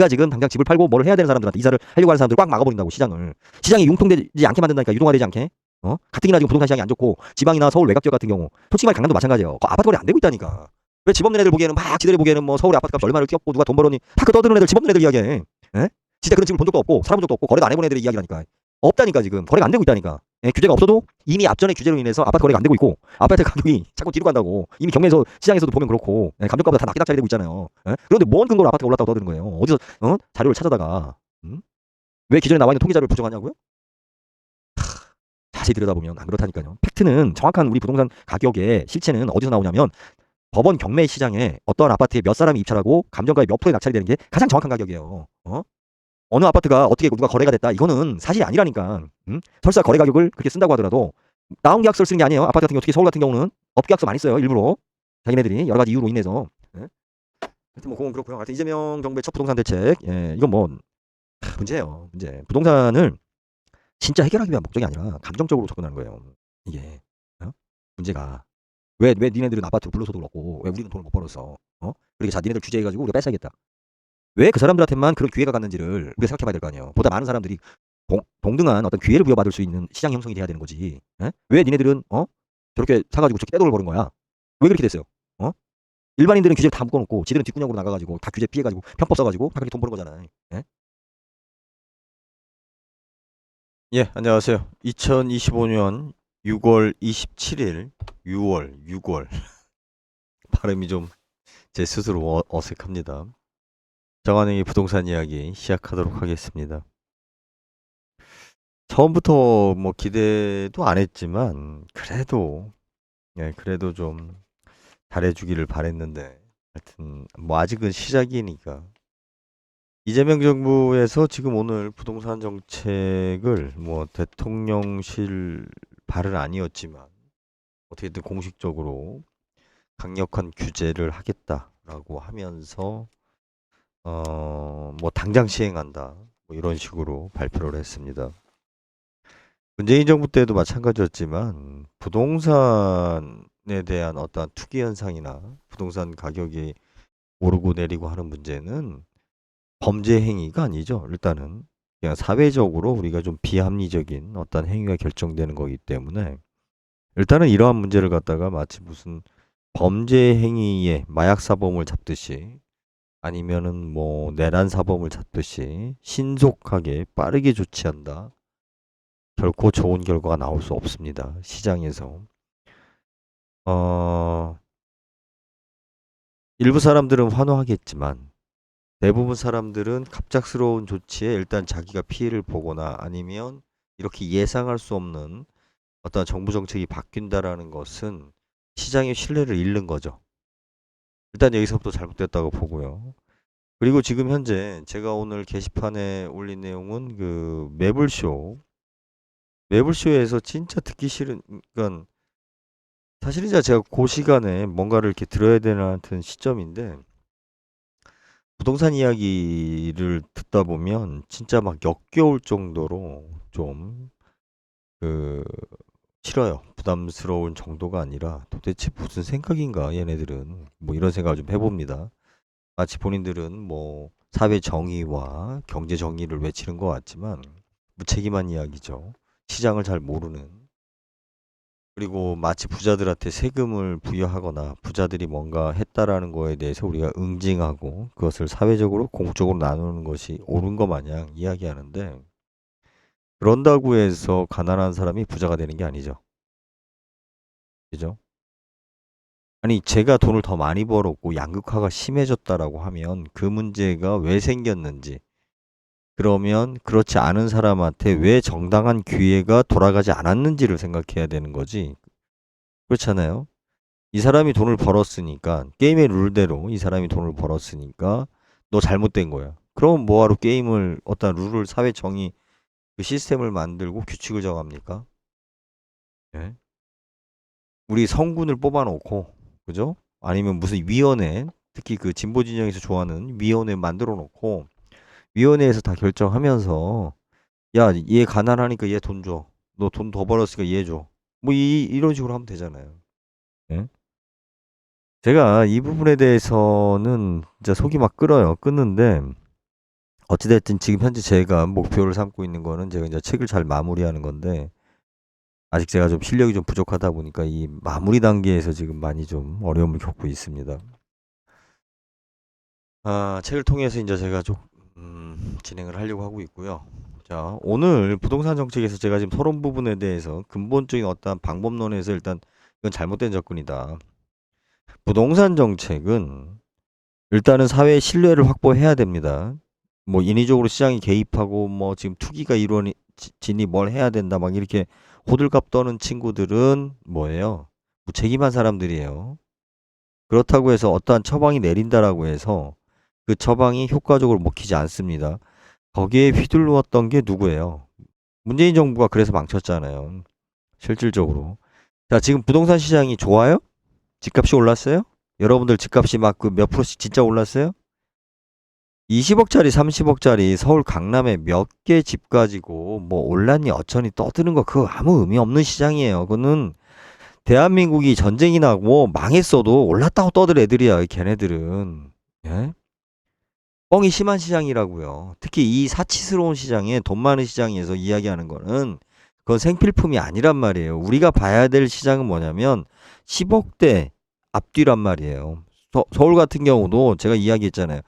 지금 당장 집을 팔고 뭐를 해야 되는 사람들한테 이사를 하려고 하는 사람들을 꽉 막아버린다고 시장을. 시장이 융통되지 않게 만든다니까. 유동화되지 않게. 가뜩이나 지금 부동산 시장이 안 좋고 지방이나 서울 외곽 지역 같은 경우 솔직히 말 강남도 마찬가지예요. 아파트 거래 안 되고 있다니까. 왜 집 없는 애들 보기에는 막 지들이 보기에는 뭐 서울의 아파트 값이 얼마를 뛰었고 누가 돈 벌었니 다 그 떠드는 애들 집 없는 애들 이야기해. 예? 진짜 그런 집을 본 적도 없고 살아본 적도 없고 거래도 안 해본 애들의 이야기라니까. 없다니까 지금 거래가 안 되고 있다니까. 예, 규제가 없어도 이미 앞전의 규제로 인해서 아파트 거래가 안 되고 있고 아파트 가격이 자꾸 뒤로 간다고 이미 경매에서 시장에서도 보면 그렇고 감정가보다 다 낮게 되고 있잖아요. 예? 그런데 뭔 근거로 아파트가 올랐다고 떠드는 거예요. 어디서 자료를 찾아다가 왜 기존에 나와 있는 통계 자료를 부정하냐고요? 자세히 들여다보면 안 그렇다니까요. 팩트는 정확한 우리 부동산 가격의 실체는 어디서 나오냐면 법원 경매 시장에 어떠한 아파트에 몇 사람이 입찰하고 감정가의 몇 프로에 낙찰이 되는 게 가장 정확한 가격이에요. 어느 아파트가 어떻게 누가 거래가 됐다 이거는 사실이 아니라니까. 설사 거래 가격을 그렇게 쓴다고 하더라도 다운 계약서를 쓰는 게 아니에요. 아파트 같은 경우 특히 서울 같은 경우는 업계약서 많이 써요. 일부러 자기네들이 여러 가지 이유로 인해서. 예? 하여튼 뭐 그건 그렇고요. 하여튼 이재명 정부의 첫 부동산 대책, 예, 이건 뭐 문제예요. 문제. 부동산을 진짜 해결하기 위한 목적이 아니라 감정적으로 접근하는 거예요. 이게 문제가 왜 니네들은 아파트로 불로소득을 얻고 왜 우리는 돈을 못 벌었어? 그러니까 자 니네들 규제해가지고 우리가 뺏어야겠다. 왜 그 사람들한테만 그런 기회가 갔는지를 우리가 생각해봐야 될 거 아니에요. 보다 많은 사람들이 동등한 어떤 기회를 부여받을 수 있는 시장 형성이 돼야 되는 거지. 예? 왜 니네들은 저렇게 사가지고 저렇게 떼돈을 버는 거야? 왜 그렇게 됐어요? 일반인들은 규제를 다 묶어놓고 지들은 뒷구녕으로 나가가지고 다 규제 피해가지고 편법 써가지고 다 그렇게 돈 버는 거잖아요. 예? 예, 안녕하세요. 2025년 6월 27일, 6월. 발음이 좀 제 스스로 어색합니다. 정한영의 부동산 이야기 시작하도록 하겠습니다. 처음부터 뭐 기대도 안 했지만, 그래도 좀 잘해주기를 바랬는데, 하여튼, 뭐 아직은 시작이니까. 이재명 정부에서 지금 오늘 부동산 정책을 뭐 대통령실 발은 아니었지만, 어떻게든 공식적으로 강력한 규제를 하겠다라고 하면서 뭐 당장 시행한다 뭐 이런 식으로 발표를 했습니다. 문재인 정부 때도 마찬가지였지만 부동산에 대한 어떤 투기 현상이나 부동산 가격이 오르고 내리고 하는 문제는 범죄 행위가 아니죠. 일단은 그냥 사회적으로 우리가 좀 비합리적인 어떤 행위가 결정되는 거기 때문에 일단은 이러한 문제를 갖다가 마치 무슨 범죄 행위에 마약 사범을 잡듯이 아니면은 뭐 내란 사범을 잡듯이 신속하게 빠르게 조치한다. 결코 좋은 결과가 나올 수 없습니다. 시장에서. 어, 일부 사람들은 환호하겠지만 대부분 사람들은 갑작스러운 조치에 일단 자기가 피해를 보거나 아니면 이렇게 예상할 수 없는 어떤 정부 정책이 바뀐다라는 것은 시장의 신뢰를 잃는 거죠. 일단 여기서부터 잘못됐다고 보고요. 그리고 지금 현재 제가 오늘 게시판에 올린 내용은 그 매불쇼에서 진짜 듣기 싫은, 그러니까 사실은 제가 그 시간에 뭔가를 이렇게 들어야 되는 시점인데 부동산 이야기를 듣다 보면 진짜 막 역겨울 정도로 좀 그 싫어요. 부담스러운 정도가 아니라 도대체 무슨 생각인가 얘네들은 뭐 이런 생각을 좀 해봅니다. 마치 본인들은 뭐 사회 정의와 경제 정의를 외치는 것 같지만 무책임한 이야기죠. 시장을 잘 모르는. 그리고 마치 부자들한테 세금을 부여하거나 부자들이 뭔가 했다라는 거에 대해서 우리가 응징하고 그것을 사회적으로 공적으로 나누는 것이 옳은 것 마냥 이야기하는데 그런다고 해서 가난한 사람이 부자가 되는 게 아니죠. 그죠? 아니, 제가 돈을 더 많이 벌었고 양극화가 심해졌다라고 하면 그 문제가 왜 생겼는지, 그러면 그렇지 않은 사람한테 왜 정당한 기회가 돌아가지 않았는지를 생각해야 되는 거지. 그렇잖아요. 이 사람이 돈을 벌었으니까, 게임의 룰대로 이 사람이 돈을 벌었으니까 너 잘못된 거야. 그럼 뭐하러 게임을, 어떤 룰을, 사회 정의, 그 시스템을 만들고 규칙을 정합니까? 예? 우리 성군을 뽑아놓고, 그죠? 아니면 무슨 위원회, 특히 그 진보 진영에서 좋아하는 위원회 만들어 놓고, 위원회에서 다 결정하면서, 야, 얘 가난하니까 얘 돈 줘. 너 돈 더 벌었으니까 얘 줘. 뭐, 이런 식으로 하면 되잖아요. 예? 제가 이 부분에 대해서는 진짜 속이 막 끓어요. 끓는데, 어찌됐든 지금 현재 제가 목표를 삼고 있는 거는 제가 이제 책을 잘 마무리하는 건데 아직 제가 좀 실력이 좀 부족하다 보니까 이 마무리 단계에서 지금 많이 좀 어려움을 겪고 있습니다. 책을 통해서 이제 제가 좀 진행을 하려고 하고 있고요. 자, 오늘 부동산 정책에서 제가 지금 토론 부분에 대해서 근본적인 어떠한 방법론에서 일단 이건 잘못된 접근이다. 부동산 정책은 일단은 사회의 신뢰를 확보해야 됩니다. 뭐 인위적으로 시장이 개입하고 뭐 지금 투기가 이루어지니 뭘 해야 된다 막 이렇게 호들갑 떠는 친구들은 뭐예요? 무책임한 사람들이에요. 그렇다고 해서 어떠한 처방이 내린다라고 해서 그 처방이 효과적으로 먹히지 않습니다. 거기에 휘둘렀던 게 누구예요? 문재인 정부가 그래서 망쳤잖아요. 실질적으로. 자, 지금 부동산 시장이 좋아요? 집값이 올랐어요? 여러분들 집값이 막 그 몇 프로씩 진짜 올랐어요? 20억짜리, 30억짜리 서울 강남에 몇 개 집 가지고 뭐 올랐니 어쩌니 떠드는 거 그거 아무 의미 없는 시장이에요. 그거는 대한민국이 전쟁이 나고 망했어도 올랐다고 떠들 애들이야, 걔네들은. 예? 뻥이 심한 시장이라고요. 특히 이 사치스러운 시장에 돈 많은 시장에서 이야기하는 거는 그건 생필품이 아니란 말이에요. 우리가 봐야 될 시장은 뭐냐면 10억대 앞뒤란 말이에요. 서울 같은 경우도 제가 이야기했잖아요.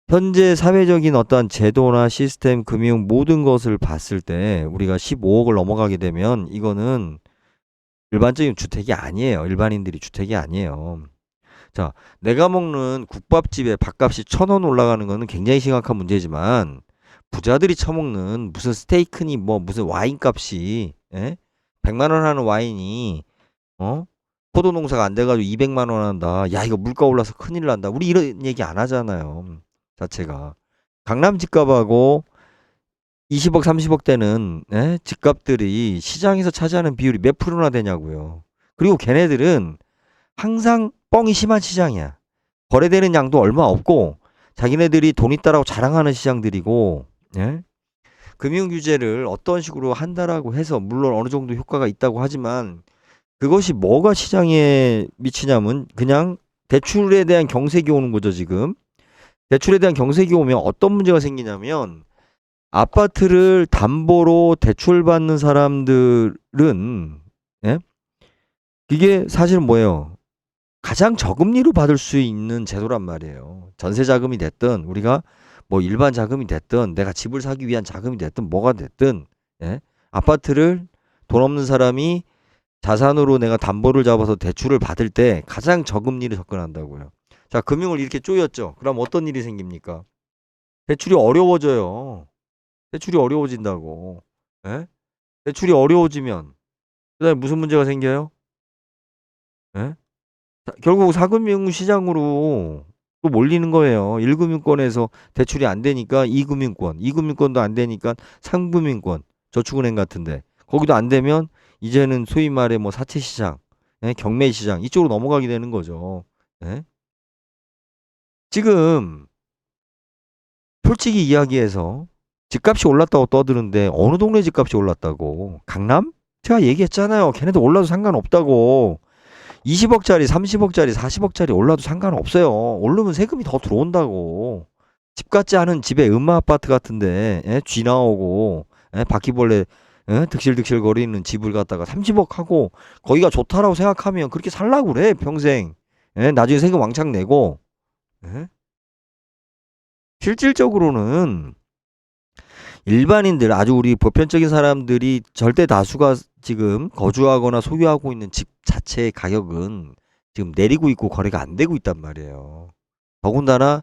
현재 사회적인 어떠한 제도나 시스템, 금융 모든 것을 봤을 때 우리가 15억을 넘어가게 되면 이거는 일반적인 주택이 아니에요. 일반인들이 주택이 아니에요. 자, 내가 먹는 국밥집에 밥값이 1,000원 올라가는 거는 굉장히 심각한 문제지만 부자들이 처먹는 무슨 스테이크니 뭐 무슨 와인 값이 100만 원 하는 와인이 포도 농사가 안 돼가지고 200만 원 한다. 야, 이거 물가 올라서 큰일 난다. 우리 이런 얘기 안 하잖아요. 자체가. 강남 집값하고 20억, 30억 대는 집값들이 시장에서 차지하는 비율이 몇 프로나 되냐고요. 그리고 걔네들은 항상 뻥이 심한 시장이야. 거래되는 양도 얼마 없고 자기네들이 돈 있다라고 자랑하는 시장들이고 금융 규제를 어떤 식으로 한다라고 해서 물론 어느 정도 효과가 있다고 하지만 그것이 뭐가 시장에 미치냐면 그냥 대출에 대한 경색이 오는 거죠, 지금. 대출에 대한 경색이 오면 어떤 문제가 생기냐면 아파트를 담보로 대출받는 사람들은 이게 사실은 뭐예요? 가장 저금리로 받을 수 있는 제도란 말이에요. 전세 자금이 됐든 우리가 뭐 일반 자금이 됐든 내가 집을 사기 위한 자금이 됐든 뭐가 됐든 아파트를 돈 없는 사람이 자산으로 내가 담보를 잡아서 대출을 받을 때 가장 저금리를 접근한다고요. 자, 금융을 이렇게 쪼였죠. 그럼 어떤 일이 생깁니까? 대출이 어려워져요. 대출이 어려워진다고. 대출이 어려워지면 그다음에 무슨 문제가 생겨요? 예? 결국 4금융 시장으로 또 몰리는 거예요. 1금융권에서 대출이 안 되니까 2금융권, 2금융권도 안 되니까 3금융권, 저축은행 같은데 거기도 안 되면 이제는 소위 말해 뭐 사채 시장, 경매 시장 이쪽으로 넘어가게 되는 거죠. 지금 솔직히 이야기해서 집값이 올랐다고 떠드는데 어느 동네 집값이 올랐다고? 강남? 제가 얘기했잖아요. 걔네들 올라도 상관없다고. 20억짜리, 30억짜리, 40억짜리 올라도 상관없어요. 오르면 세금이 더 들어온다고. 집 같지 않은 집에 음마 아파트 같은데 쥐 나오고 바퀴벌레 득실득실 거리는 집을 갖다가 30억 하고 거기가 좋다라고 생각하면 그렇게 살라고 그래 평생. 나중에 세금 왕창 내고. 실질적으로는 일반인들 아주 우리 보편적인 사람들이 절대 다수가 지금 거주하거나 소유하고 있는 집 자체의 가격은 지금 내리고 있고 거래가 안 되고 있단 말이에요. 더군다나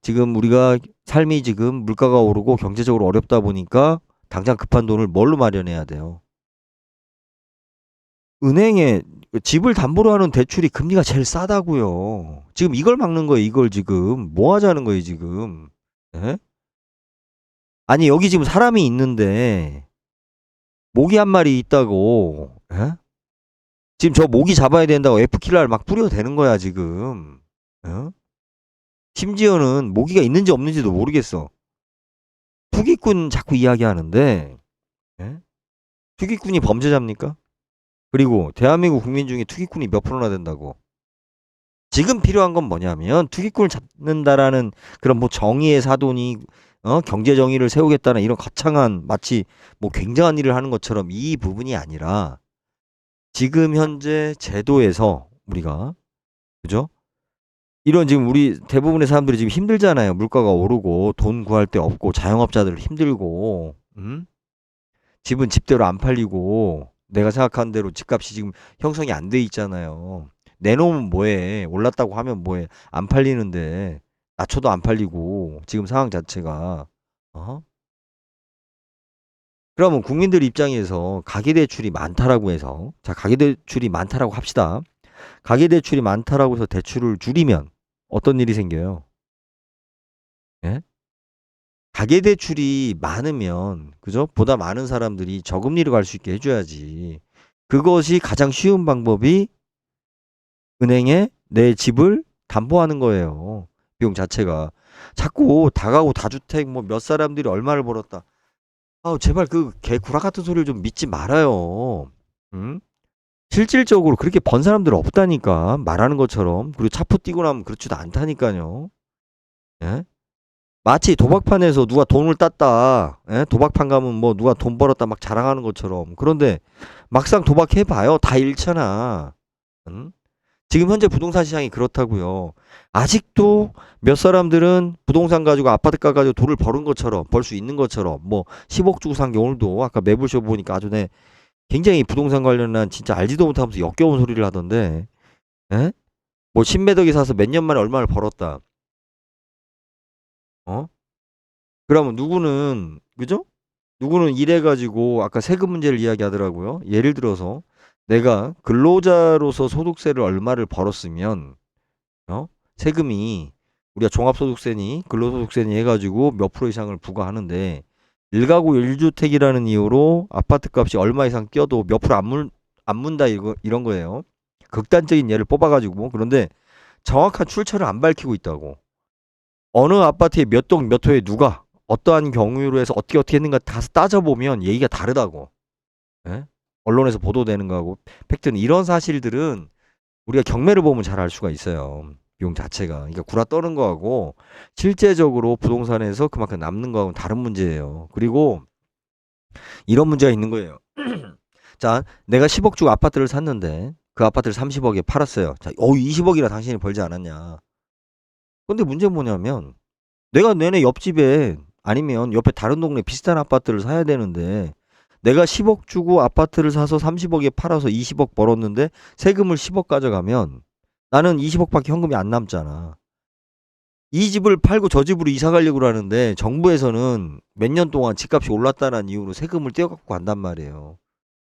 지금 우리가 삶이 지금 물가가 오르고 경제적으로 어렵다 보니까 당장 급한 돈을 뭘로 마련해야 돼요? 은행에 집을 담보로 하는 대출이 금리가 제일 싸다고요. 지금 이걸 막는 거예요. 이걸 지금 뭐 하자는 거예요, 지금. 아니 여기 지금 사람이 있는데 모기 한 마리 있다고 지금 저 모기 잡아야 된다고 F킬러를 막 뿌려도 되는 거야 지금. 심지어는 모기가 있는지 없는지도 모르겠어. 투기꾼 자꾸 이야기하는데 투기꾼이 범죄자입니까? 그리고 대한민국 국민 중에 투기꾼이 몇 프로나 된다고? 지금 필요한 건 뭐냐면 투기꾼을 잡는다라는 그런 뭐 정의의 사도니 경제 정의를 세우겠다는 이런 거창한 마치 뭐 굉장한 일을 하는 것처럼 이 부분이 아니라 지금 현재 제도에서 우리가 그죠? 이런 지금 우리 대부분의 사람들이 지금 힘들잖아요. 물가가 오르고 돈 구할 데 없고 자영업자들 힘들고 집은 집대로 안 팔리고 내가 생각한 대로 집값이 지금 형성이 안 돼 있잖아요. 내놓으면 뭐해? 올랐다고 하면 뭐해? 안 팔리는데 낮춰도 안 팔리고 지금 상황 자체가 어? 그러면 국민들 입장에서 가계대출이 많다라고 해서 자 가계대출이 많다라고 합시다. 가계대출이 많다라고 해서 대출을 줄이면 어떤 일이 생겨요? 예? 가계대출이 많으면 그죠? 보다 많은 사람들이 저금리로 갈 수 있게 해줘야지. 그것이 가장 쉬운 방법이 은행에 내 집을 담보하는 거예요. 비용 자체가. 자꾸 다가구 다주택 뭐 몇 사람들이 얼마를 벌었다. 아우 제발 그 개구라 같은 소리를 좀 믿지 말아요. 응? 실질적으로 그렇게 번 사람들 없다니까 말하는 것처럼. 그리고 차포 뛰고 나면 그렇지도 않다니까요. 예? 마치 도박판에서 누가 돈을 땄다. 예? 도박판 가면 뭐 누가 돈 벌었다 막 자랑하는 것처럼. 그런데 막상 도박해봐요. 다 잃잖아. 응? 지금 현재 부동산 시장이 그렇다고요. 아직도 몇 사람들은 부동산 가지고 아파트가 가지고 돈을 버는 것처럼 벌 수 있는 것처럼 뭐 10억 주고 산 게 오늘도 아까 매불쇼 보니까 아주 내 굉장히 부동산 관련한 진짜 알지도 못하면서 역겨운 소리를 하던데 예? 뭐 10매덕이 사서 몇 년 만에 얼마를 벌었다. 어? 그러면 누구는 그죠? 누구는 이래가지고 아까 세금 문제를 이야기하더라고요. 예를 들어서 내가 근로자로서 소득세를 얼마를 벌었으면 세금이 우리가 종합소득세니 근로소득세니 해가지고 몇 프로 이상을 부과하는데 1가구 1주택이라는 이유로 아파트 값이 얼마 이상 뛰어도 몇 프로 안 문다 이런 거예요. 극단적인 예를 뽑아가지고 그런데 정확한 출처를 안 밝히고 있다고. 어느 아파트에 몇 동 몇 호에 누가 어떠한 경우로 해서 어떻게 했는가 가서 따져보면 얘기가 다르다고. 예? 언론에서 보도되는 거하고 팩트는 이런 사실들은 우리가 경매를 보면 잘 알 수가 있어요. 비용 자체가. 그러니까 구라 떠는 거하고 실제적으로 부동산에서 그만큼 남는 거하고는 다른 문제예요. 그리고 이런 문제가 있는 거예요. 자, 내가 10억 주고 아파트를 샀는데 그 아파트를 30억에 팔았어요. 자, 20억이나 당신이 벌지 않았냐. 근데 문제는 뭐냐면 내가 내내 옆집에 아니면 옆에 다른 동네 비슷한 아파트를 사야 되는데 내가 10억 주고 아파트를 사서 30억에 팔아서 20억 벌었는데 세금을 10억 가져가면 나는 20억밖에 현금이 안 남잖아. 이 집을 팔고 저 집으로 이사 가려고 하는데 정부에서는 몇 년 동안 집값이 올랐다는 이유로 세금을 떼어갖고 간단 말이에요.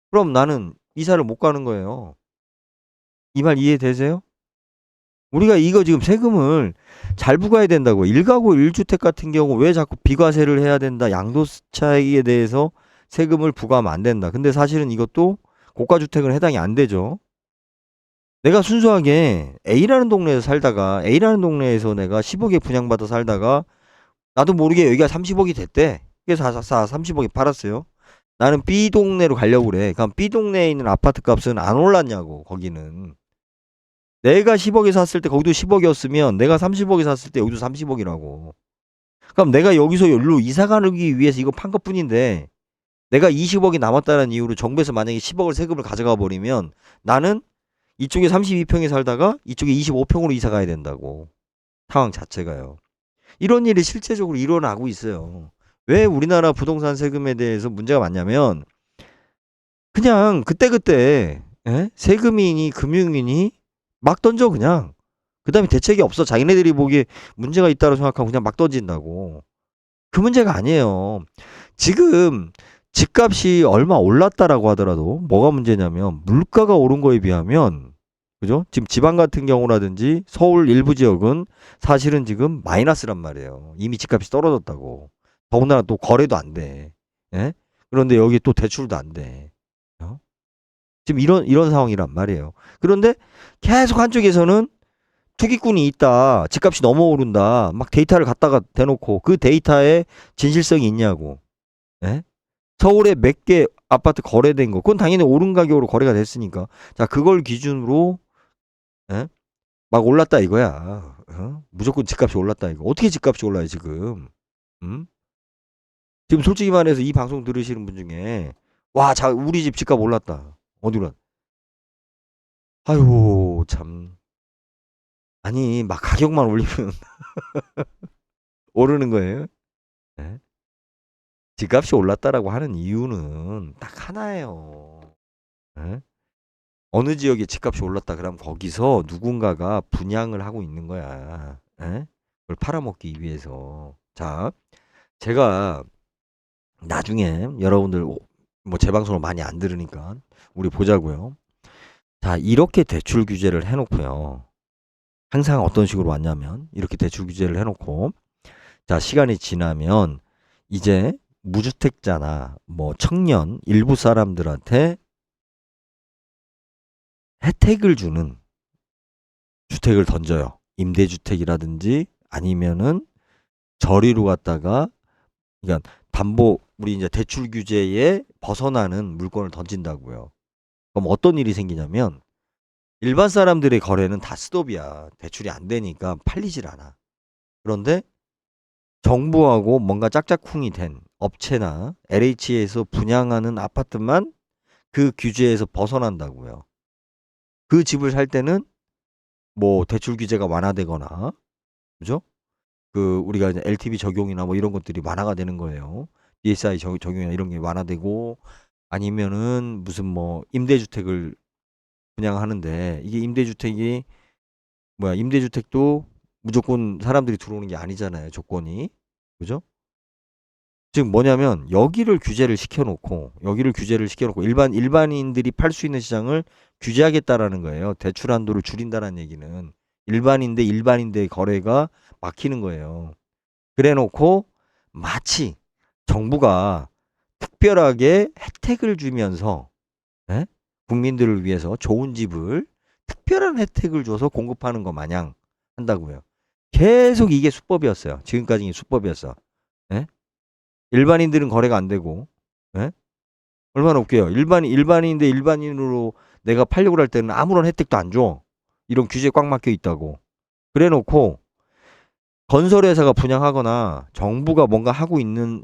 그럼 나는 이사를 못 가는 거예요. 이 말 이해되세요? 우리가 이거 지금 세금을 잘 부과해야 된다고. 1가구 1주택 같은 경우 왜 자꾸 비과세를 해야 된다. 양도차익에 대해서 세금을 부과하면 안 된다. 근데 사실은 이것도 고가주택은 해당이 안 되죠. 내가 순수하게 A라는 동네에서 살다가 A라는 동네에서 내가 10억에 분양받아 살다가 나도 모르게 여기가 30억이 됐대. 그래서 30억에 팔았어요. 나는 B 동네로 가려고 그래. 그럼 B 동네에 있는 아파트 값은 안 올랐냐고 거기는. 내가 10억에 샀을 때 거기도 10억이었으면 내가 30억에 샀을 때 여기도 30억이라고. 그럼 내가 여기서 여기로 이사 가기 위해서 이거 판 것뿐인데 내가 20억이 남았다는 이유로 정부에서 만약에 10억을 세금을 가져가 버리면 나는 이쪽에 32평에 살다가 이쪽에 25평으로 이사 가야 된다고. 상황 자체가요. 이런 일이 실제적으로 일어나고 있어요. 왜 우리나라 부동산 세금에 대해서 문제가 많냐면 그냥 그때그때 세금이니 금융이니 막 던져 그냥. 그 다음에 대책이 없어. 자기네들이 보기에 문제가 있다고 생각하고 그냥 막 던진다고. 그 문제가 아니에요. 지금 집값이 얼마 올랐다라고 하더라도 뭐가 문제냐면 물가가 오른 거에 비하면 그죠? 지금 지방 같은 경우라든지 서울 일부 지역은 사실은 지금 마이너스란 말이에요. 이미 집값이 떨어졌다고. 더군다나 또 거래도 안 돼. 예? 그런데 여기 또 대출도 안 돼. 어? 지금 이런 상황이란 말이에요. 그런데 계속 한쪽에서는 투기꾼이 있다. 집값이 너무 오른다. 막 데이터를 갖다가 대놓고 그 데이터에 진실성이 있냐고. 예? 서울에 몇 개 아파트 거래된 거. 그건 당연히 오른 가격으로 거래가 됐으니까. 자, 그걸 기준으로 예? 막 올랐다 이거야. 무조건 집값이 올랐다 이거. 어떻게 집값이 올라요 지금? 음? 지금 솔직히 말해서 이 방송 들으시는 분 중에 와, 우리 집 집값 올랐다. 어디로? 아유, 참. 아니, 막 가격만 올리면 오르는 거예요. 예? 집값이 올랐다라고 하는 이유는 딱 하나예요. 예? 어느 지역에 집값이 올랐다 그러면 거기서 누군가가 분양을 하고 있는 거야. 예? 그걸 팔아먹기 위해서. 자, 제가 나중에 여러분들 뭐 제 방송을 많이 안 들으니까 우리 보자고요. 자, 이렇게 대출 규제를 해놓고요. 항상 어떤 식으로 왔냐면 이렇게 대출 규제를 해놓고 자, 시간이 지나면 이제 무주택자나 뭐 청년 일부 사람들한테 혜택을 주는 주택을 던져요. 임대주택이라든지 아니면은 저리로 갔다가 그러니까 담보 우리 이제 대출 규제에 벗어나는 물건을 던진다고요. 그럼 어떤 일이 생기냐면 일반 사람들의 거래는 다 스톱이야. 대출이 안 되니까 팔리질 않아. 그런데 정부하고 뭔가 짝짝꿍이 된 업체나 LH에서 분양하는 아파트만 그 규제에서 벗어난다고요. 그 집을 살 때는 뭐 대출 규제가 완화되거나, 그죠? 그 우리가 이제 LTV 적용이나 뭐 이런 것들이 완화가 되는 거예요. DSI 적용이나 이런 게 완화되고 아니면은 무슨 뭐 임대주택을 분양하는데 이게 임대주택이 뭐야 임대주택도 무조건 사람들이 들어오는 게 아니잖아요. 조건이. 그죠? 지금 뭐냐면 여기를 규제를 시켜놓고 일반인들이 팔 수 있는 시장을 규제하겠다라는 거예요. 대출 한도를 줄인다는 얘기는 일반인들의 거래가 막히는 거예요. 그래놓고 마치 정부가 특별하게 혜택을 주면서 예? 국민들을 위해서 좋은 집을 특별한 혜택을 줘서 공급하는 것 마냥 한다고요. 계속 이게 수법이었어요. 지금까지 이게 수법이었어. 예? 일반인들은 거래가 안 되고, 예? 얼마나 웃겨요. 일반인인데 일반인으로 내가 팔려고 할 때는 아무런 혜택도 안 줘. 이런 규제 꽉 막혀 있다고. 그래 놓고, 건설회사가 분양하거나 정부가 뭔가 하고 있는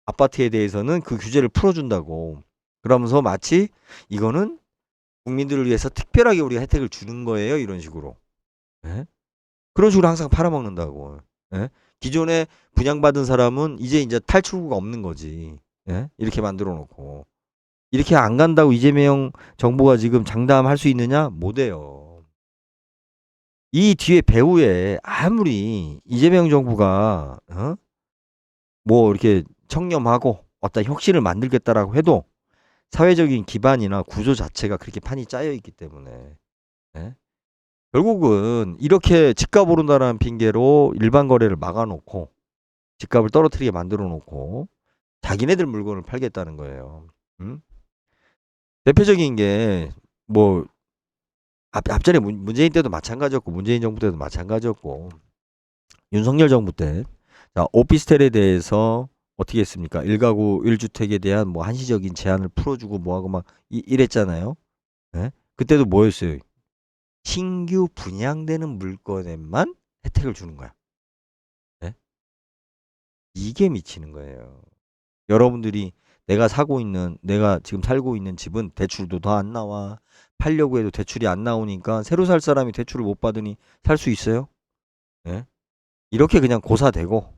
아파트에 대해서는 그 규제를 풀어준다고. 그러면서 마치 이거는 국민들을 위해서 특별하게 우리가 혜택을 주는 거예요. 이런 식으로. 예? 그런 식으로 항상 팔아먹는다고. 예? 기존에 분양받은 사람은 이제 탈출구가 없는 거지. 예? 이렇게 만들어 놓고. 이렇게 안 간다고 이재명 정부가 지금 장담할 수 있느냐? 못해요. 이 뒤에 배후에 아무리 이재명 정부가 뭐 이렇게 청렴하고 어떤 혁신을 만들겠다라고 해도 사회적인 기반이나 구조 자체가 그렇게 판이 짜여 있기 때문에 예? 결국은 이렇게 집값 오른다라는 핑계로 일반 거래를 막아놓고 집값을 떨어뜨리게 만들어 놓고 자기네들 물건을 팔겠다는 거예요. 음? 대표적인 게 뭐 앞전에 문재인 때도 마찬가지였고 문재인 정부 때도 마찬가지였고 윤석열 정부 때 자, 오피스텔에 대해서 어떻게 했습니까? 1가구 1주택에 대한 뭐 한시적인 제한을 풀어주고 뭐하고 막 이랬잖아요. 예? 그때도 뭐였어요? 신규 분양되는 물건에만 혜택을 주는 거야. 예? 이게 미치는 거예요. 여러분들이 내가 지금 살고 있는 집은 대출도 더 안 나와. 팔려고 해도 대출이 안 나오니까 새로 살 사람이 대출을 못 받으니 살 수 있어요? 예? 이렇게 그냥 고사되고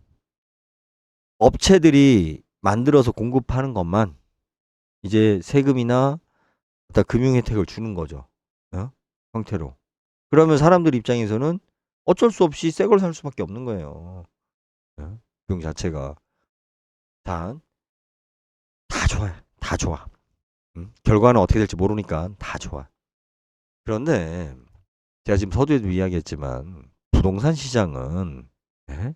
업체들이 만들어서 공급하는 것만 이제 세금이나 어떤 금융 혜택을 주는 거죠. 어? 형태로. 그러면 사람들 입장에서는 어쩔 수 없이 새 걸 살 수밖에 없는 거예요. 어? 비용 자체가. 단, 다 좋아요. 다 좋아. 결과는 어떻게 될지 모르니까 다 좋아. 그런데 제가 지금 서두에도 이야기했지만 부동산 시장은 예?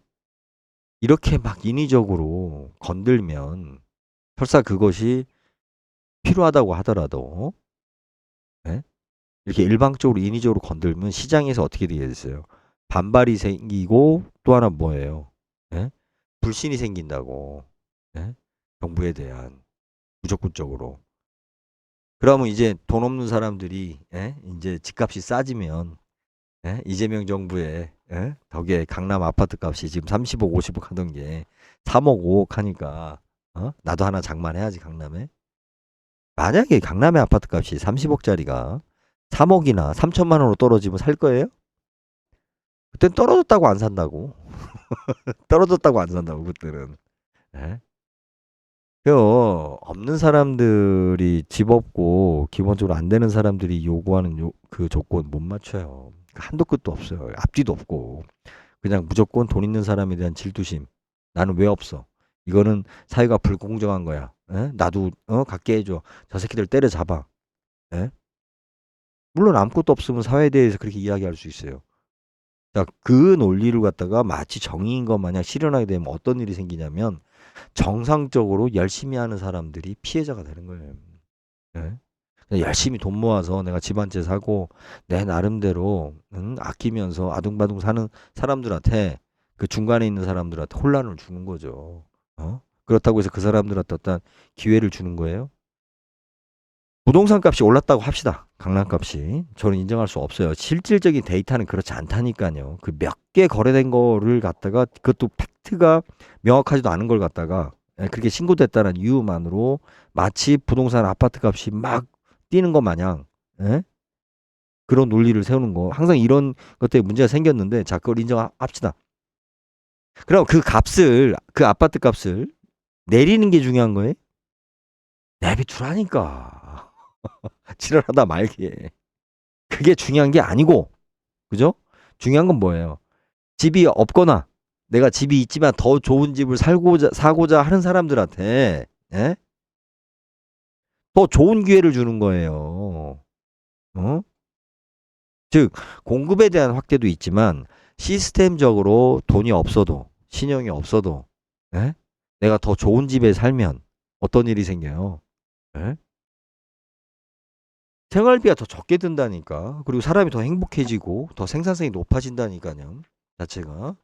이렇게 막 인위적으로 건들면 설사 그것이 필요하다고 하더라도 예? 이렇게 일방적으로 인위적으로 건들면 시장에서 어떻게 되겠어요? 반발이 생기고 또 하나 뭐예요? 예? 불신이 생긴다고. 예? 정부에 대한 무조건적으로. 그러면 이제 돈 없는 사람들이 예? 이제 집값이 싸지면 예? 이재명 정부의 예? 덕에 강남 아파트 값이 지금 30억, 50억 하던 게 3억, 5억 하니까 나도 하나 장만해야지 강남에. 만약에 강남의 아파트 값이 30억짜리가 3억이나 3천만 원으로 떨어지면 살 거예요? 그땐 떨어졌다고 안 산다고. 떨어졌다고 안 산다고 그때는. 예? 그 없는 사람들이 집 없고 기본적으로 안 되는 사람들이 요구하는 그 조건 못 맞춰요. 한도 끝도 없어요. 앞뒤도 없고. 그냥 무조건 돈 있는 사람에 대한 질투심. 나는 왜 없어? 이거는 사회가 불공정한 거야. 예? 나도 갖게 해줘. 저 새끼들 때려잡아. 예? 물론 아무것도 없으면 사회에 대해서 그렇게 이야기할 수 있어요. 자, 그 논리를 갖다가 마치 정의인 것 마냥 실현하게 되면 어떤 일이 생기냐면 정상적으로 열심히 하는 사람들이 피해자가 되는 거예요. 예? 그냥 열심히 돈 모아서 내가 집 한 채 사고 내 나름대로 아끼면서 아둥바둥 사는 사람들한테 그 중간에 있는 사람들한테 혼란을 주는 거죠. 그렇다고 해서 그 사람들한테 어떤 기회를 주는 거예요? 부동산 값이 올랐다고 합시다. 강남 값이. 저는 인정할 수 없어요. 실질적인 데이터는 그렇지 않다니까요. 그 몇 개 거래된 거를 갖다가 그것도 팩트가 명확하지도 않은 걸 갖다가 그렇게 신고됐다는 이유만으로 마치 부동산 아파트 값이 막 뛰는 것 마냥 예? 그런 논리를 세우는 거. 항상 이런 것 때문에 문제가 생겼는데 자 그걸 인정합시다. 그럼 그 값을 그 아파트 값을 내리는 게 중요한 거예요? 내비두라니까. 지랄하다 말게. 그게 중요한 게 아니고, 그죠? 중요한 건 뭐예요? 집이 없거나, 내가 집이 있지만 더 좋은 집을 사고자 하는 사람들한테, 예? 더 좋은 기회를 주는 거예요. 즉, 공급에 대한 확대도 있지만, 시스템적으로 돈이 없어도, 신용이 없어도, 예? 내가 더 좋은 집에 살면 어떤 일이 생겨요? 예? 생활비가 더 적게 든다니까. 그리고 사람이 더 행복해지고 더 생산성이 높아진다니까요. 자체가.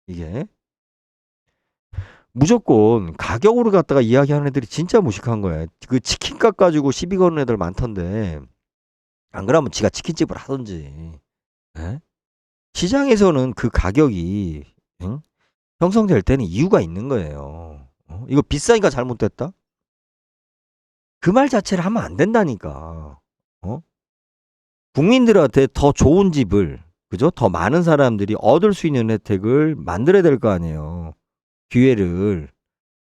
이게 무조건 가격으로 갖다가 이야기하는 애들이 진짜 무식한 거야. 그 치킨값 가지고 시비 거는 애들 많던데 안 그러면 지가 치킨집을 하던지. 예? 시장에서는 그 가격이 응? 형성될 때는 이유가 있는 거예요. 이거 비싸니까 잘못됐다? 그 말 자체를 하면 안 된다니까. 어? 국민들한테 더 좋은 집을, 그죠? 더 많은 사람들이 얻을 수 있는 혜택을 만들어야 될 거 아니에요. 기회를.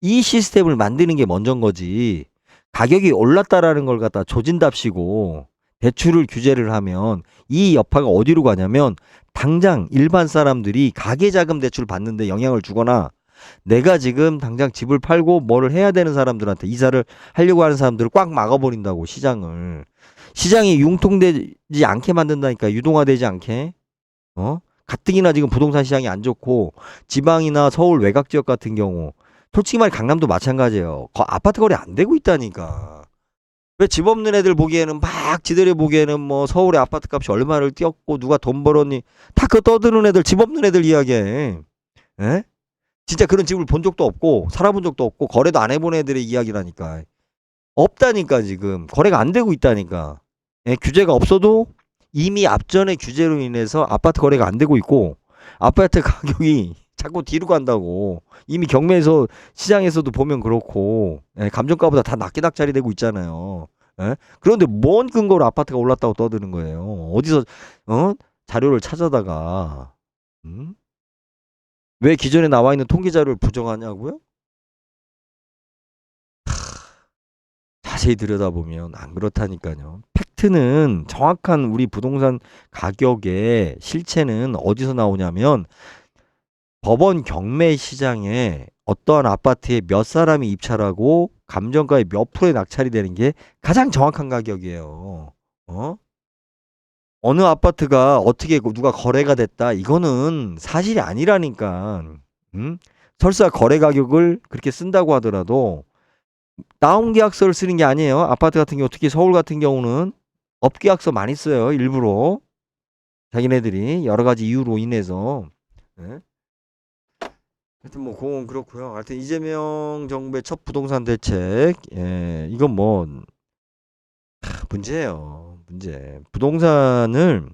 이 시스템을 만드는 게 먼저인 거지. 가격이 올랐다라는 걸 갖다 조진답시고 대출을 규제를 하면 이 여파가 어디로 가냐면 당장 일반 사람들이 가계자금 대출 받는데 영향을 주거나 내가 지금 당장 집을 팔고 뭐를 해야 되는 사람들한테 이사를 하려고 하는 사람들을 꽉 막아버린다고 시장을. 시장이 융통되지 않게 만든다니까 유동화되지 않게. 가뜩이나 지금 부동산 시장이 안 좋고 지방이나 서울 외곽 지역 같은 경우 솔직히 말해 강남도 마찬가지예요. 아파트 거래 안 되고 있다니까. 왜 집 없는 애들 보기에는 막 지들이 보기에는 뭐 서울의 아파트 값이 얼마를 뛰었고 누가 돈 벌었니 다 그거 떠드는 애들 집 없는 애들 이야기해. 에? 진짜 그런 집을 본 적도 없고 살아본 적도 없고 거래도 안 해본 애들의 이야기라니까. 없다니까 지금 거래가 안 되고 있다니까. 규제가 없어도 이미 앞전의 규제로 인해서 아파트 거래가 안 되고 있고 아파트 가격이 자꾸 뒤로 간다고. 이미 경매에서 시장에서도 보면 그렇고 감정가보다 다 낮게 낙찰이 되고 있잖아요. 그런데 뭔 근거로 아파트가 올랐다고 떠드는 거예요. 어디서 자료를 찾아다가 왜 기존에 나와 있는 통계 자료를 부정하냐고요? 자세히 들여다보면 안 그렇다니까요. 팩트는 정확한 우리 부동산 가격의 실체는 어디서 나오냐면 법원 경매 시장에 어떠한 아파트에 몇 사람이 입찰하고 감정가의 몇 프로에 낙찰이 되는 게 가장 정확한 가격이에요. 어느 아파트가 어떻게 누가 거래가 됐다 이거는 사실이 아니라니까. 설사 거래 가격을 그렇게 쓴다고 하더라도 다운 계약서를 쓰는 게 아니에요. 아파트 같은 경우 특히 서울 같은 경우는 업 계약서 많이 써요. 일부러 자기네들이 여러 가지 이유로 인해서. 하여튼 뭐 그건 그렇고요. 하여튼 이재명 정부의 첫 부동산 대책, 이건 뭐 문제예요. 문제. 부동산을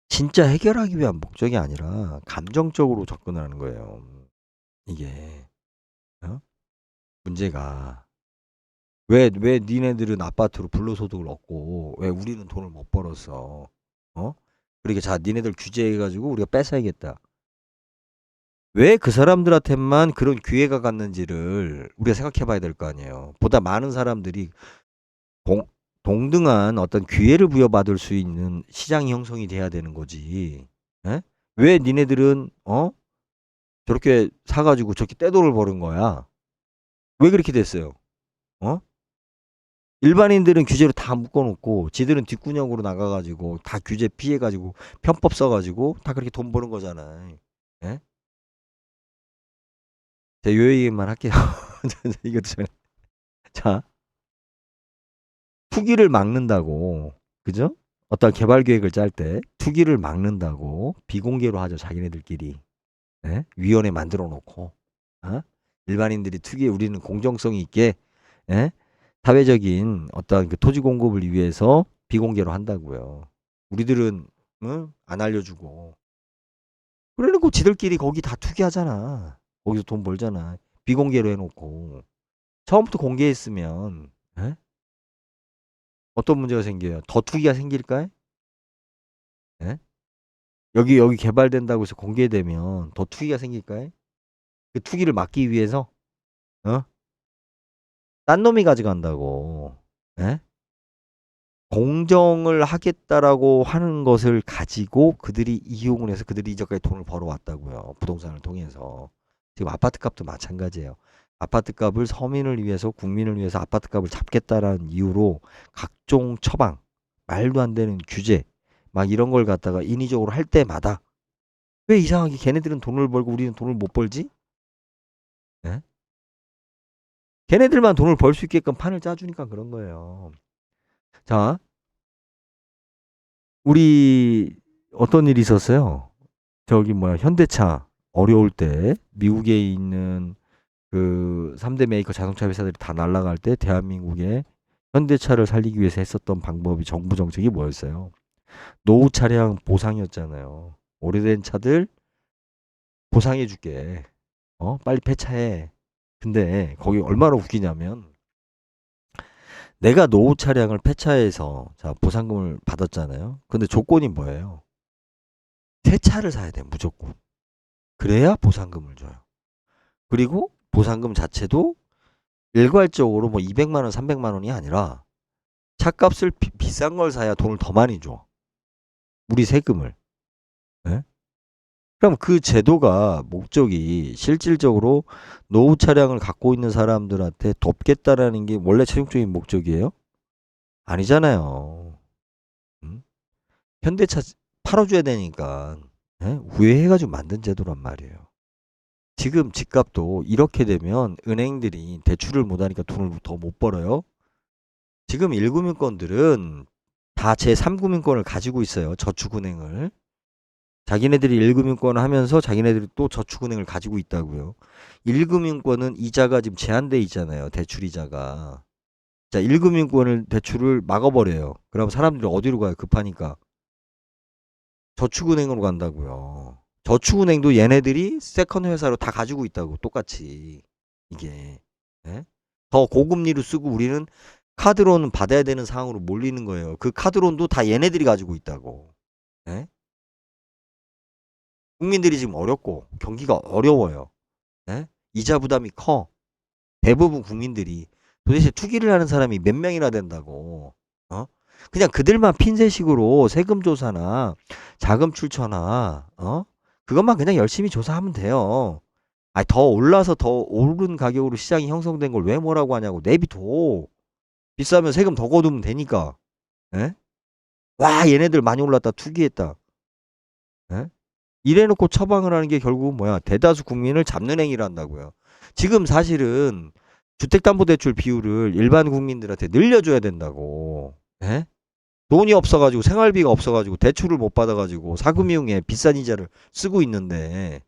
진짜 해결하기 위한 목적이 아니라 감정적으로 접근하는 거예요. 이게. 어? 문제가 왜 니네들은 아파트로 불로소득을 얻고 왜 우리는 돈을 못 벌었어? 어? 그러니까 자 니네들 규제해가지고 우리가 뺏어야겠다. 왜 그 사람들한테만 그런 기회가 갔는지를 우리가 생각해 봐야 될 거 아니에요. 보다 많은 사람들이 동, 동등한 어떤 기회를 부여받을 수 있는 시장이 형성이 돼야 되는 거지. 에? 왜 니네들은 저렇게 사가지고 저렇게 떼돈을 버는 거야? 왜 그렇게 됐어요? 어? 일반인들은 규제로 다 묶어놓고 지들은 뒷구녕으로 나가가지고 다 규제 피해가지고 편법 써가지고 다 그렇게 돈 버는 거잖아. 예? 제가 요 얘기만 할게요. 이것도 전에. 자, 투기를 막는다고, 그죠? 어떤 개발 계획을 짤 때 투기를 막는다고 비공개로 하죠, 자기네들끼리. 예? 위원회 만들어 놓고, 어? 일반인들이 투기에 우리는 공정성이 있게, 예? 사회적인 어떤 그 토지 공급을 위해서 비공개로 한다고요. 우리들은 응? 안 알려주고. 그래놓고 지들끼리 거기 다 투기하잖아. 거기서 돈 벌잖아. 비공개로 해놓고. 처음부터 공개했으면 예? 어떤 문제가 생겨요? 더 투기가 생길까요? 예? 여기 개발된다고 해서 공개되면 더 투기가 생길까요? 그 투기를 막기 위해서 어? 딴 놈이 가져간다고. 예? 공정을 하겠다라고 하는 것을 가지고 그들이 이용을 해서 그들이 이전까지 돈을 벌어왔다고요. 부동산을 통해서. 지금 아파트 값도 마찬가지예요. 아파트 값을 서민을 위해서 국민을 위해서 아파트 값을 잡겠다라는 이유로 각종 처방, 말도 안 되는 규제, 막 이런 걸 갖다가 인위적으로 할 때마다 왜 이상하게 걔네들은 돈을 벌고 우리는 돈을 못 벌지? 예? 걔네들만 돈을 벌 수 있게끔 판을 짜주니까 그런 거예요. 자, 우리 어떤 일이 있었어요? 저기 뭐야 현대차 어려울 때 미국에 있는 그 3대 메이커 자동차 회사들이 다 날아갈 때 대한민국에 현대차를 살리기 위해서 했었던 방법이 정부 정책이 뭐였어요? 노후 차량 보상이었잖아요. 오래된 차들 보상해 줄게. 빨리 폐차해. 근데 거기 얼마나 웃기냐면 내가 노후 차량을 폐차해서 자 보상금을 받았잖아요. 근데 조건이 뭐예요? 새 차를 사야 돼 무조건. 그래야 보상금을 줘요. 그리고 보상금 자체도 일괄적으로 뭐 200만 원, 300만 원이 아니라 차값을 비싼 걸 사야 돈을 더 많이 줘. 우리 세금을. 예? 그럼 그 제도가 목적이 실질적으로 노후 차량을 갖고 있는 사람들한테 돕겠다라는 게 원래 최종적인 목적이에요? 아니잖아요. 음? 현대차 팔아줘야 되니까 우회해가지고 만든 제도란 말이에요. 지금 집값도 이렇게 되면 은행들이 대출을 못하니까 돈을 더 못 벌어요. 지금 1금융권들은 다 제3금융권을 가지고 있어요. 저축은행을. 자기네들이 1금융권을 하면서 자기네들이 또 저축은행을 가지고 있다고요. 1금융권은 이자가 지금 제한돼 있잖아요. 대출이자가. 자, 1금융권을 대출을 막아버려요. 그럼 사람들이 어디로 가요? 급하니까. 저축은행으로 간다고요. 저축은행도 얘네들이 세컨 회사로 다 가지고 있다고 똑같이 이게 예? 더 고금리로 쓰고 우리는 카드론 받아야 되는 상황으로 몰리는 거예요. 그 카드론도 다 얘네들이 가지고 있다고. 예? 국민들이 지금 어렵고 경기가 어려워요. 예? 이자 부담이 커. 대부분 국민들이 도대체 투기를 하는 사람이 몇 명이나 된다고. 어? 그냥 그들만 핀셋식으로 세금 조사나 자금 출처나 그것만 그냥 열심히 조사하면 돼요. 아니 더 올라서 더 오른 가격으로 시장이 형성된 걸 왜 뭐라고 하냐고. 내비둬. 비싸면 세금 더 거두면 되니까. 예? 와 얘네들 많이 올랐다 투기했다. 예? 이래놓고 처방을 하는 게 결국은 뭐야? 대다수 국민을 잡는 행위를 한다고요. 지금 사실은 주택담보대출 비율을 일반 국민들한테 늘려줘야 된다고. 예? 돈이 없어가지고 생활비가 없어가지고 대출을 못 받아가지고 사금융에 비싼 이자를 쓰고 있는데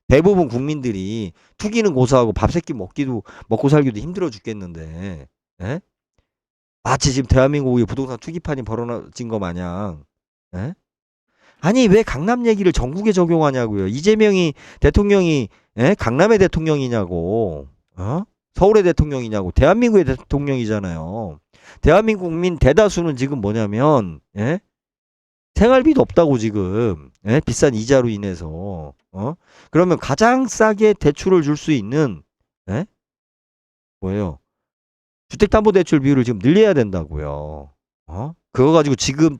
대부분 국민들이 투기는 고사하고 밥 세끼 먹고 살기도 힘들어 죽겠는데 예? 마치 지금 대한민국의 부동산 투기판이 벌어진 거 마냥 예? 아니 왜 강남 얘기를 전국에 적용하냐고요. 이재명이 대통령이 강남의 대통령이냐고. 서울의 대통령이냐고. 대한민국의 대통령이잖아요. 대한민국 국민 대다수는 지금 뭐냐면, 예? 생활비도 없다고 지금, 예? 비싼 이자로 인해서, 그러면 가장 싸게 대출을 줄 수 있는, 예? 뭐예요? 주택담보대출 비율을 지금 늘려야 된다고요. 그거 가지고 지금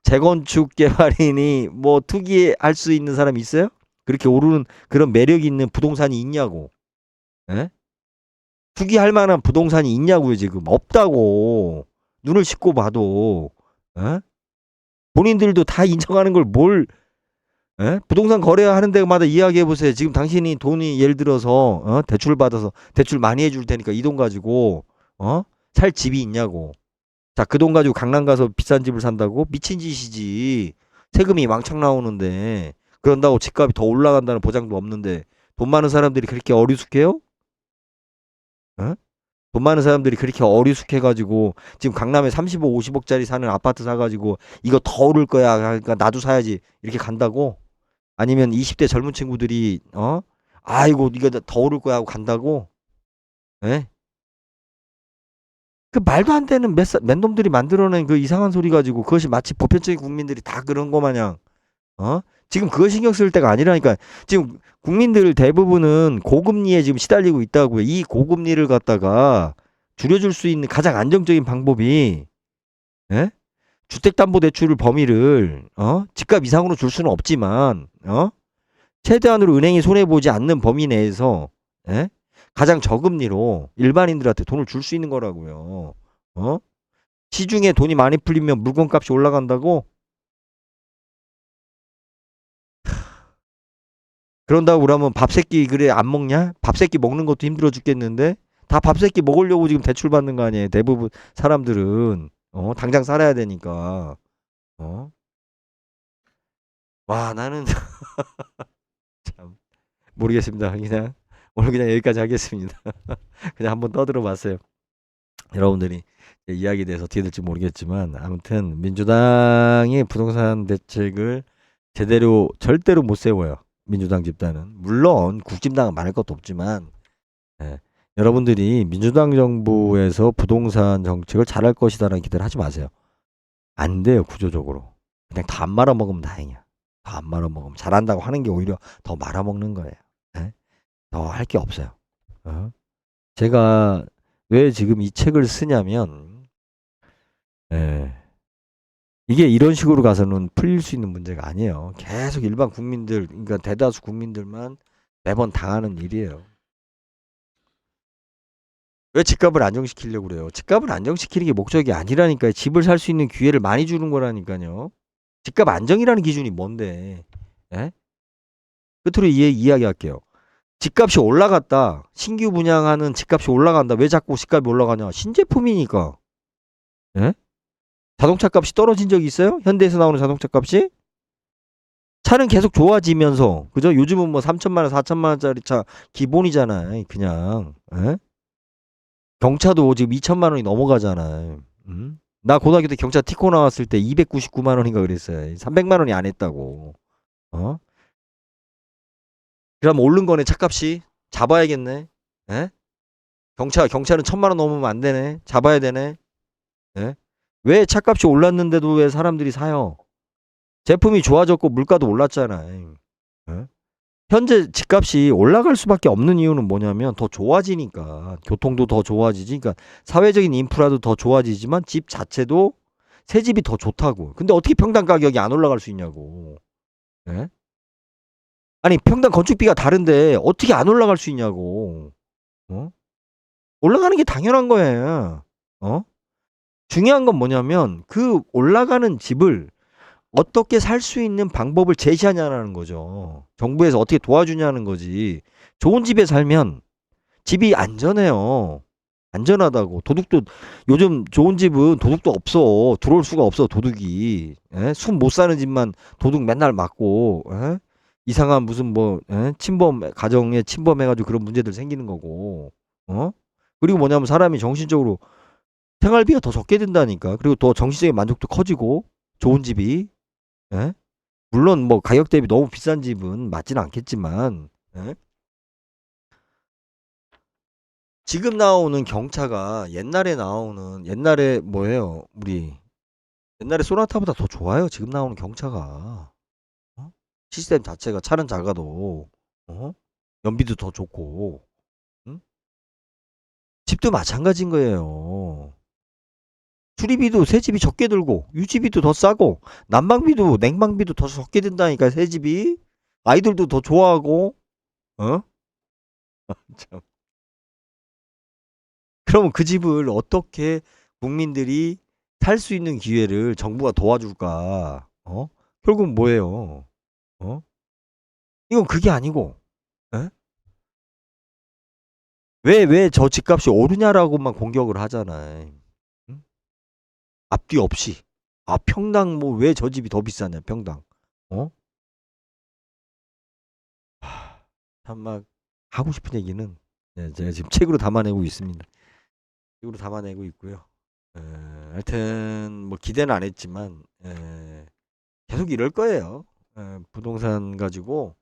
재건축 개발이니 뭐 투기할 수 있는 사람이 있어요? 그렇게 오르는 그런 매력 있는 부동산이 있냐고. 예? 투기할 만한 부동산이 있냐고요, 지금. 없다고. 눈을 씻고 봐도. 예? 본인들도 다 인정하는 걸 뭘, 예? 부동산 거래하는 데마다 이야기해 보세요. 지금 당신이 돈이 예를 들어서, 대출 받아서 대출 많이 해줄 테니까 이 돈 가지고, 살 집이 있냐고. 자, 그 돈 가지고 강남 가서 비싼 집을 산다고? 미친 짓이지. 세금이 왕창 나오는데, 그런다고 집값이 더 올라간다는 보장도 없는데, 돈 많은 사람들이 그렇게 어리숙해요? 어? 돈 많은 사람들이 그렇게 어리숙해가지고, 지금 강남에 35, 50억짜리 사는 아파트 사가지고, 이거 더 오를 거야. 그러니까 나도 사야지. 이렇게 간다고? 아니면 20대 젊은 친구들이, 아이고, 이거 더 오를 거야 하고 간다고? 예? 그 말도 안 되는 맨놈들이 만들어낸 그 이상한 소리 가지고 그것이 마치 보편적인 국민들이 다 그런 거 마냥 지금 그거 신경 쓸 때가 아니라니까. 지금 국민들 대부분은 고금리에 지금 시달리고 있다고요. 이 고금리를 갖다가 줄여줄 수 있는 가장 안정적인 방법이, 예? 주택담보대출 범위를 집값 이상으로 줄 수는 없지만 최대한으로 은행이 손해보지 않는 범위 내에서, 예? 가장 저금리로 일반인들한테 돈을 줄 수 있는 거라고요. 시중에 돈이 많이 풀리면 물건값이 올라간다고? 그런다고 그러면 밥새끼 그래 안 먹냐? 밥새끼 먹는 것도 힘들어 죽겠는데 다 밥새끼 먹으려고 지금 대출 받는 거 아니에요? 대부분 사람들은 당장 살아야 되니까. 어? 와, 나는 참 모르겠습니다. 그냥 오늘 그냥 여기까지 하겠습니다. 그냥 한번 떠들어 봤어요. 여러분들이 제 이야기에 대해서 어떻게 될지 모르겠지만 아무튼 민주당이 부동산 대책을 제대로 절대로 못 세워요. 민주당 집단은. 물론 국진당은 말할 것도 없지만, 예, 여러분들이 민주당 정부에서 부동산 정책을 잘할 것이다라는 기대를 하지 마세요. 안 돼요, 구조적으로. 그냥 다 안 말아먹으면 다행이야. 다 안 말아먹으면 잘한다고 하는 게 오히려 더 말아먹는 거예요. 예? 더 할 게 없어요. 제가 왜 지금 이 책을 쓰냐면, 예, 이게 이런 식으로 가서는 풀릴 수 있는 문제가 아니에요. 계속 일반 국민들, 그러니까 대다수 국민들만 매번 당하는 일이에요. 왜 집값을 안정시키려고 그래요? 집값을 안정시키는 게 목적이 아니라니까요. 집을 살 수 있는 기회를 많이 주는 거라니까요. 집값 안정이라는 기준이 뭔데? 예? 끝으로 이야기할게요. 집값이 올라갔다. 신규 분양하는 집값이 올라간다. 왜 자꾸 집값이 올라가냐? 신제품이니까. 예? 자동차 값이 떨어진 적이 있어요? 현대에서 나오는 자동차 값이? 차는 계속 좋아지면서, 그죠? 요즘은 뭐 3천만 원, 4천만 원짜리 차 기본이잖아요. 그냥. 예? 경차도 지금 2천만 원이 넘어가잖아요. 나 고등학교 때 경차 티코 나왔을 때 299만 원인가 그랬어요. 300만 원이 안 했다고. 어? 그럼 오른 거네, 차값이. 잡아야겠네. 예? 경차는 1,000만 원 넘으면 안 되네. 잡아야 되네. 예? 왜 차값이 올랐는데도 왜 사람들이 사요? 제품이 좋아졌고 물가도 올랐잖아요. 예? 현재 집값이 올라갈 수밖에 없는 이유는 뭐냐면 더 좋아지니까. 교통도 더 좋아지지. 그러니까 사회적인 인프라도 더 좋아지지만 집 자체도 새 집이 더 좋다고. 근데 어떻게 평당 가격이 안 올라갈 수 있냐고. 예? 아니, 평당 건축비가 다른데 어떻게 안 올라갈 수 있냐고. 어? 올라가는 게 당연한 거예요. 중요한 건 뭐냐면 그 올라가는 집을 어떻게 살 수 있는 방법을 제시하냐는 거죠. 정부에서 어떻게 도와주냐는 거지. 좋은 집에 살면 집이 안전해요. 안전하다고. 도둑도 요즘 좋은 집은 도둑도 없어. 들어올 수가 없어, 도둑이. 숨 못 사는 집만 도둑 맨날 맞고, 이상한 무슨 뭐 침범 가정에 침범해가지고 그런 문제들 생기는 거고. 그리고 뭐냐면 사람이 정신적으로 생활비가 더 적게 든다니까. 그리고 더 정신적인 만족도 커지고 좋은 집이. 예? 물론 뭐 가격 대비 너무 비싼 집은 맞지는 않겠지만, 예? 지금 나오는 경차가 옛날에 뭐예요? 우리 옛날에 소나타보다 더 좋아요. 지금 나오는 경차가. 어? 시스템 자체가 차는 작아도 어? 연비도 더 좋고. 응? 집도 마찬가지인 거예요. 수리비도 새 집이 적게 들고 유지비도 더 싸고 난방비도 냉방비도 더 적게 든다니까 새 집이. 아이들도 더 좋아하고. 어? 참. 그러면 그 집을 어떻게 국민들이 살 수 있는 기회를 정부가 도와줄까? 어? 결국은 뭐예요? 어? 이건 그게 아니고, 에? 왜 저 집값이 오르냐라고만 공격을 하잖아. 응? 앞뒤 없이. 아, 평당 뭐 왜 저 집이 더 비싸냐, 평당. 어? 참 막 하고 싶은 얘기는 네, 제가 지금 책으로 담아내고 있습니다. 책으로 담아내고 있고요. 하여튼 뭐 기대는 안 했지만 계속 이럴 거예요. 부동산 가지고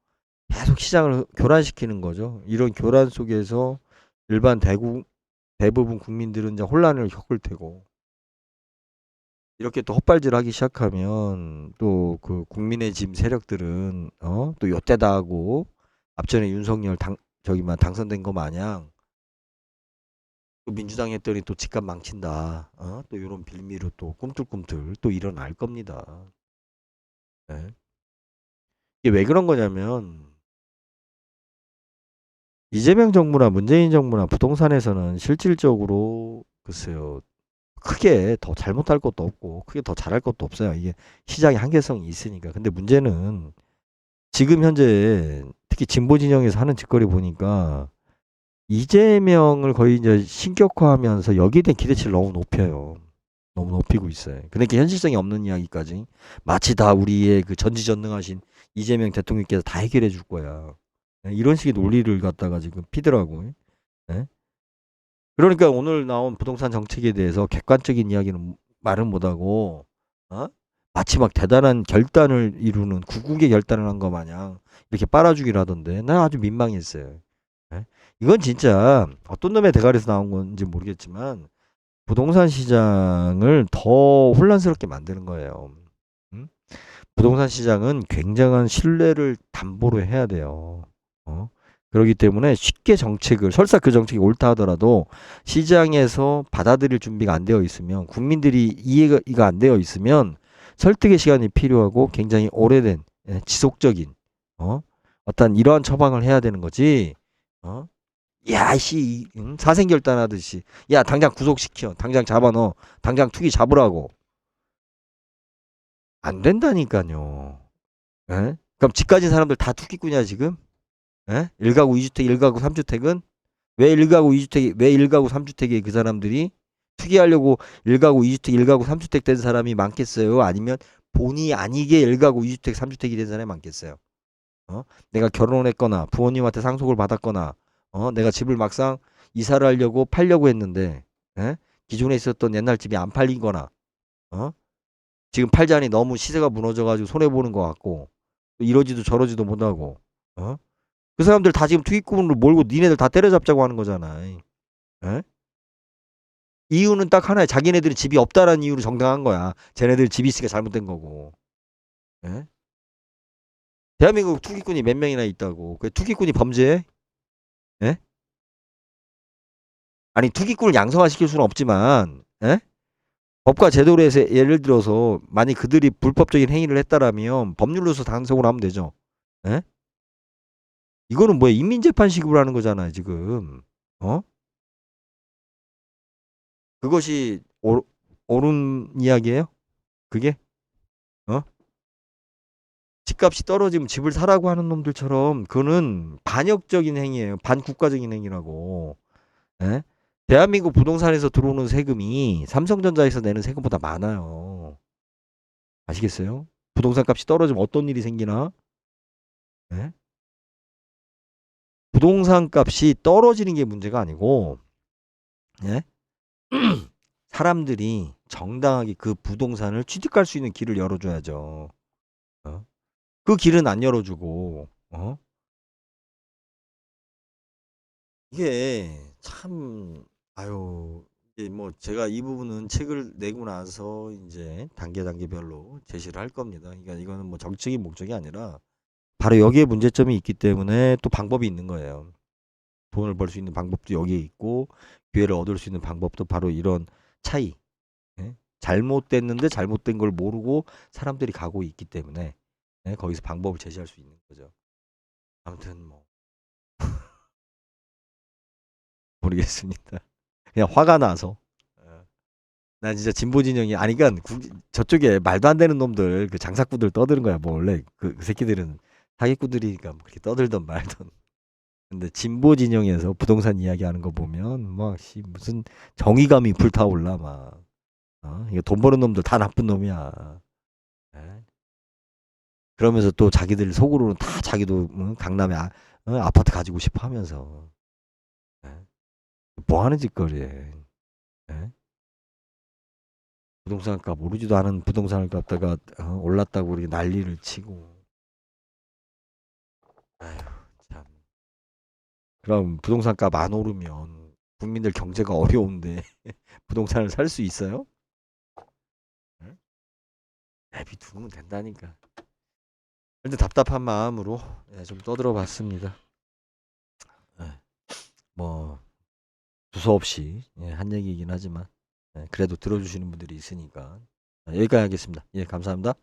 계속 시장을 교란시키는 거죠. 이런 교란 속에서 일반 대부분 국민들은 이제 혼란을 겪을 테고 이렇게 또 헛발질하기 시작하면 또 그 국민의 짐 세력들은 또 요때다 하고 앞전에 윤석열 당선된 거 마냥 또 민주당 했더니 또 집값 망친다. 또 이런 빌미로 또 꿈틀꿈틀 또 일어날 겁니다. 네. 이게 왜 그런 거냐면 이재명 정부나 문재인 정부나 부동산에서는 실질적으로 글쎄요 크게 더 잘못할 것도 없고 크게 더 잘할 것도 없어요. 이게 시장의 한계성이 있으니까. 근데 문제는 지금 현재 특히 진보 진영에서 하는 짓거리 보니까 이재명을 거의 이제 신격화하면서 여기에 대한 기대치를 너무 높여요. 너무 높이고 있어요. 그러니까 현실성이 없는 이야기까지 마치 다 우리의 그 전지전능하신 이재명 대통령께서 다 해결해 줄 거야. 이런 식의 논리를 갖다가 지금 피더라고. 예? 그러니까 오늘 나온 부동산 정책에 대해서 객관적인 이야기는 말은 못하고, 어? 마치 막 대단한 결단을 이루는 구국의 결단을 한 거 마냥 이렇게 빨아주기를 하던데, 나 아주 민망했어요. 예? 이건 진짜 어떤 놈의 대가리에서 나온 건지 모르겠지만, 부동산 시장을 더 혼란스럽게 만드는 거예요. 음? 부동산 시장은 굉장한 신뢰를 담보로 해야 돼요. 어? 그렇기 때문에 쉽게 정책을 설사 그 정책이 옳다 하더라도 시장에서 받아들일 준비가 안 되어 있으면 국민들이 이해가 안 되어 있으면 설득의 시간이 필요하고 굉장히 오래된 지속적인 어떤 이러한 처방을 해야 되는 거지. 어? 야, 씨, 사생결단하듯이 야 당장 구속시켜, 당장 잡아넣어, 당장 투기 잡으라고 안 된다니까요. 예? 그럼 집 가진 사람들 다 투기꾼이야 지금? 예? 1가구 2주택, 1가구 3주택은 왜 1가구 3주택에 그 사람들이 투기하려고 1가구 2주택, 1가구 3주택 된 사람이 많겠어요? 아니면 본의 아니게 1가구 2주택, 3주택이 된 사람이 많겠어요? 내가 결혼했거나 부모님한테 상속을 받았거나 내가 집을 막상 이사를 하려고 팔려고 했는데 예? 기존에 있었던 옛날 집이 안 팔리거나 어? 지금 팔자니 너무 시세가 무너져가지고 손해보는 것 같고 이러지도 저러지도 못하고 어? 그 사람들 다 지금 투기꾼으로 몰고 니네들 다 때려잡자고 하는 거잖아. 에? 이유는 딱 하나야. 자기네들이 집이 없다라는 이유로 정당한 거야. 쟤네들 집이 있으니까 잘못된 거고. 에? 대한민국 투기꾼이 몇 명이나 있다고. 그 투기꾼이 범죄해? 에? 아니 투기꾼을 양성화시킬 수는 없지만 에? 법과 제도로 해서 예를 들어서 만약 그들이 불법적인 행위를 했다라면 법률로서 단속을 하면 되죠. 에? 이거는 뭐야? 인민재판식으로 하는 거잖아요 지금. 어? 그것이 옳은 이야기예요? 그게? 어? 집값이 떨어지면 집을 사라고 하는 놈들처럼 그거는 반역적인 행위예요. 반국가적인 행위라고. 예? 대한민국 부동산에서 들어오는 세금이 삼성전자에서 내는 세금보다 많아요. 아시겠어요? 부동산 값이 떨어지면 어떤 일이 생기나? 예? 부동산 값이 떨어지는 게 문제가 아니고, 예? 사람들이 정당하게 그 부동산을 취득할 수 있는 길을 열어줘야죠. 어? 그 길은 안 열어주고, 이게 참 아유 이게 뭐 제가 이 부분은 책을 내고 나서 이제 단계별로 제시를 할 겁니다. 그러니까 이거는 뭐 정책인 목적이 아니라 바로 여기에 문제점이 있기 때문에 또 방법이 있는 거예요. 돈을 벌 수 있는 방법도 여기에 있고 기회를 얻을 수 있는 방법도 바로 이런 차이. 예? 잘못됐는데 잘못된 걸 모르고 사람들이 가고 있기 때문에 예? 거기서 방법을 제시할 수 있는 거죠. 아무튼 뭐 모르겠습니다. 그냥 화가 나서. 어. 난 진짜 진보 진영이 아니 그러니까 저쪽에 말도 안 되는 놈들 그 장사꾼들 떠드는 거야. 뭐 원래 그 새끼들은 사기꾼들이니까 뭐 그렇게 떠들던 말던. 근데 진보 진영에서 부동산 이야기하는 거 보면 막 씨 무슨 정의감이 불타올라 막. 이거 돈 버는 놈들 다 나쁜 놈이야. 예? 그러면서 또 자기들 속으로는 다 자기도 강남에 아파트 가지고 싶어 하면서 예? 뭐 하는 짓거리에 예? 부동산 값 오르지도 않은 부동산을 갖다가 올랐다고 이렇게 난리를 치고 아휴 참 그럼 부동산 값 안 오르면 국민들 경제가 어려운데 부동산을 살 수 있어요? 예? 내비 두면 된다니까. 근데 답답한 마음으로 예, 좀 떠들어 봤습니다. 예, 뭐 두서없이 예, 한 얘기이긴 하지만 예, 그래도 들어주시는 분들이 있으니까 여기까지 하겠습니다. 예, 감사합니다.